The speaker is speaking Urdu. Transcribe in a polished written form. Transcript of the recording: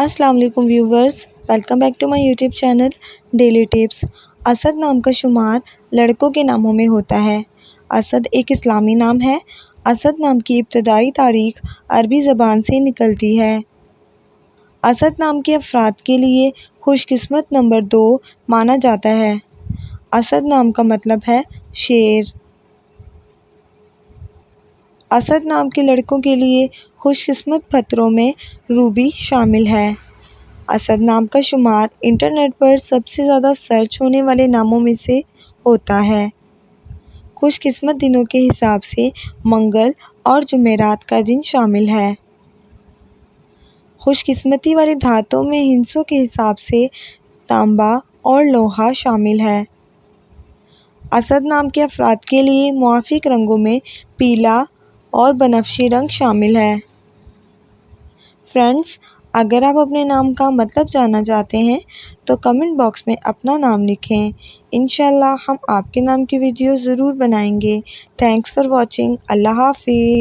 السلام علیکم viewers, welcome back to my YouTube channel daily tips. Asad نام کا شمار لڑکوں کے ناموں میں ہوتا ہے۔ اسد ایک اسلامی نام ہے۔ اسد نام کی ابتدائی تاریخ عربی زبان سے نکلتی ہے۔ اسد نام کے افراد کے لیے خوش قسمت نمبر 2 مانا جاتا ہے۔ اسد نام کا مطلب ہے شیر۔ اسد نام کے لڑکوں کے لیے خوش قسمت پتھروں میں روبی شامل ہے۔ اسد نام کا شمار انٹرنیٹ پر سب سے زیادہ سرچ ہونے والے ناموں میں سے ہوتا ہے۔ خوش قسمت دنوں کے حساب سے منگل اور جمعرات کا دن شامل ہے۔ خوش قسمتی والی دھاتوں میں ہندسوں کے حساب سے تانبا اور لوہا شامل ہے۔ اسد نام کے افراد کے لیے موافق رنگوں میں پیلا اور بنفشی رنگ شامل ہے۔ فرینڈز، اگر آپ اپنے نام کا مطلب جاننا چاہتے ہیں تو کمنٹ باکس میں اپنا نام لکھیں۔ انشاءاللہ ہم آپ کے نام کی ویڈیو ضرور بنائیں گے۔ Thanks for watching. اللہ حافظ۔